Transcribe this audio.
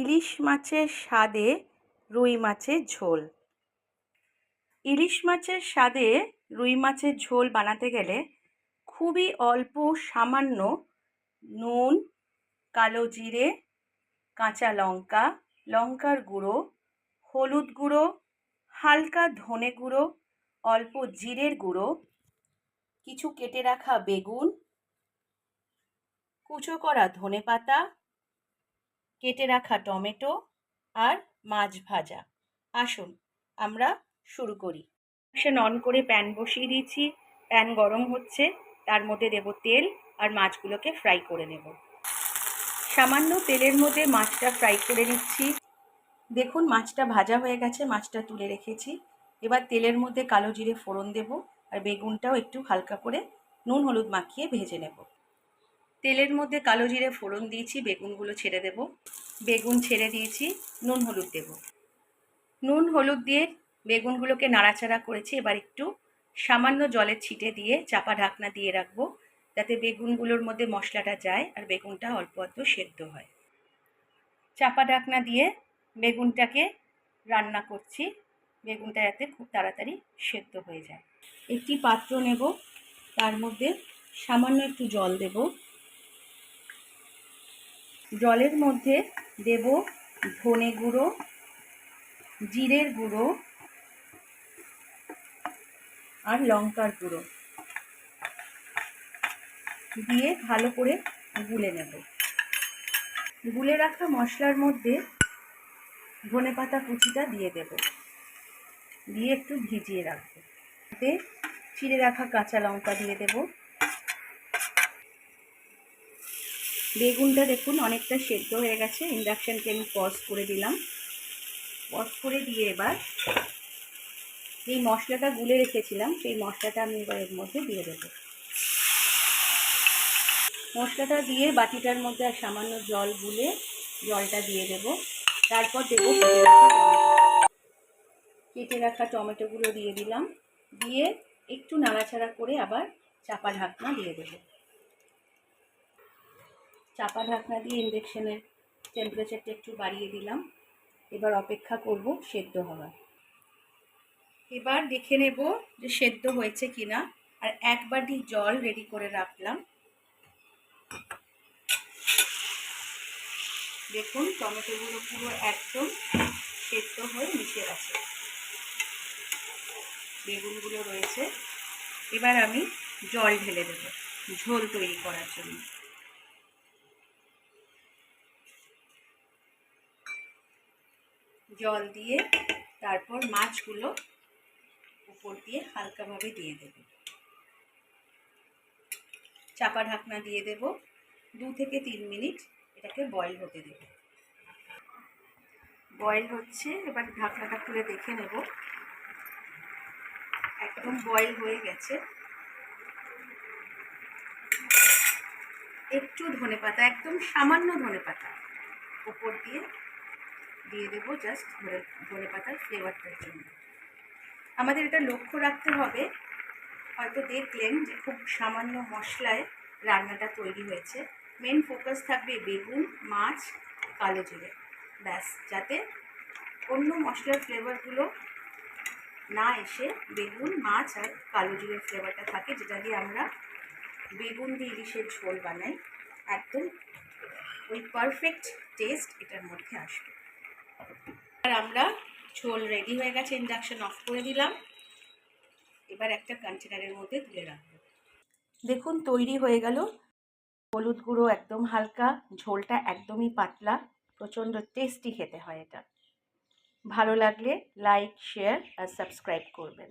ইলিশ মাছের স্বাদে রুই মাছের ঝোল। ইলিশ মাছের স্বাদে রুই মাছের ঝোল বানাতে গেলে খুবই অল্প সামান্য নুন, কালো জিরে, কাঁচা লঙ্কা, লঙ্কার গুঁড়ো, হলুদ গুঁড়ো, হালকা ধনে গুঁড়ো, অল্প জিরের গুঁড়ো, কিছু কেটে রাখা বেগুন, কুচো করা ধনেপাতা, কেটে রাখা টমেটো আর মাছ ভাজা। আসুন আমরা শুরু করি। ইন্ডাকশন অন করে প্যান বসিয়ে দিয়েছি। প্যান গরম হচ্ছে, তার মধ্যে দেব তেল আর মাছগুলোকে ফ্রাই করে নেব। সামান্য তেলের মধ্যে মাছটা ফ্রাই করে নিচ্ছি। দেখুন মাছটা ভাজা হয়ে গেছে, মাছটা তুলে রেখেছি। এবার তেলের মধ্যে কালো জিরে ফোড়ন দেব আর বেগুনটাও একটু হালকা করে নুন হলুদ মাখিয়ে ভেজে নেব। তেলের মধ্যে কালো জিরে ফোড়ন দিয়েছি, বেগুনগুলো ছেড়ে দেব। বেগুন ছেড়ে দিয়েছি, নুন হলুদ দেব। নুন হলুদ দিয়ে বেগুনগুলোকে নাড়াচাড়া করেছি। এবার একটু সামান্য জলের ছিটে দিয়ে চাপা ঢাকনা দিয়ে রাখবো, যাতে বেগুনগুলোর মধ্যে মশলাটা যায় আর বেগুনটা অল্প অল্প সেদ্ধ হয়। চাপা ঢাকনা দিয়ে বেগুনটাকে রান্না করছি, বেগুনটা যাতে খুব তাড়াতাড়ি সেদ্ধ হয়ে যায়। একটি পাত্র নেব, তার মধ্যে সামান্য একটু জল দেব। জলের মধ্যে দেব ধনে গুঁড়ো, জিরের গুঁড়ো আর লঙ্কার গুঁড়ো দিয়ে ভালো করে গুলে নেব। গুলে রাখা মশলার মধ্যে ধনেপাতা কুচিটা দিয়ে দেব, দিয়ে একটু ভিজিয়ে রাখবো। এতে চিড়ে রাখা কাঁচা লঙ্কা দিয়ে দেব। বেগুনটা দেখুন অনেকটা সেদ্ধ হয়ে গেছে। ইন্ডাকশনকে আমি পজ করে দিলাম। পজ করে দিয়ে এবার এই মশলাটা গুলে রেখেছিলাম, সেই মশলাটা আমি এবার এর মধ্যে দিয়ে দেব। মশলাটা দিয়ে বাটিটার মধ্যে আর সামান্য জল গুলে জলটা দিয়ে দেব। তারপর দেব কেটে রাখা টমেটোগুলো দিয়ে দিলাম। দিয়ে একটু নাড়াচাড়া করে আবার চাপা ঢাকনা দিয়ে দেব। চাপা ঢাকনা দিয়ে ইন্ডাকশনের টেম্পারেচারটা একটু বাড়িয়ে দিলাম। এবার অপেক্ষা করব সেদ্ধ হওয়ার। এবার দেখে নেব যে সেদ্ধ হয়েছে কিনা। আর এক বাটি জল রেডি করে রাখলাম। দেখুন টমেটোগুলো পুরো একদম সেদ্ধ হয়ে মিশে গেছে, বেগুনগুলো রয়েছে। এবার আমি জল ঢেলে দেব ঝোল তৈরি করার জন্য। জল দিয়ে তারপর মাছগুলো উপর দিয়ে হালকাভাবে দিয়ে দেব। চাপা ঢাকনা দিয়ে দেব। 2 থেকে 3 মিনিট এটাকে বয়েল হতে দেব। বয়েল হচ্ছে, এবার ঢাকনাটা খুলে দেখে নেব। একদম বয়েল হয়ে গেছে। একটু ধনেপাতা, একদম সামান্য ধনেপাতা উপর দিয়ে দেবো, জাস্ট ধনেপাতার ফ্লেভারটার জন্য। আমাদের এটা লক্ষ্য রাখতে হবে, হয়তো দেখলেন যে খুব সামান্য মশলায় রান্নাটা তৈরি হয়েছে। মেন ফোকাস থাকবে বেগুন, মাছ, কালো জিরে, ব্যাস, যাতে অন্য মশলার ফ্লেভারগুলো না এসে বেগুন, মাছ আর কালো জিরের ফ্লেভারটা থাকে, যেটা দিয়ে আমরা বেগুন দিয়ে ইলিশের ঝোল বানাই। একদম ওই পারফেক্ট টেস্ট এটার মধ্যে আসবে। আর আমরা ঝোল রেডি হয়ে গেছে, ইন্ডাকশন অফ করে দিলাম। এবার একটা কন্টেনারের মধ্যে তুলে রাখবো। দেখুন তৈরি হয়ে গেল। হলুদ গুঁড়ো একদম হালকা, ঝোলটা একদমই পাতলা, প্রচণ্ড টেস্টি খেতে হয় এটা। ভালো লাগলে লাইক, শেয়ার আর সাবস্ক্রাইব করবেন।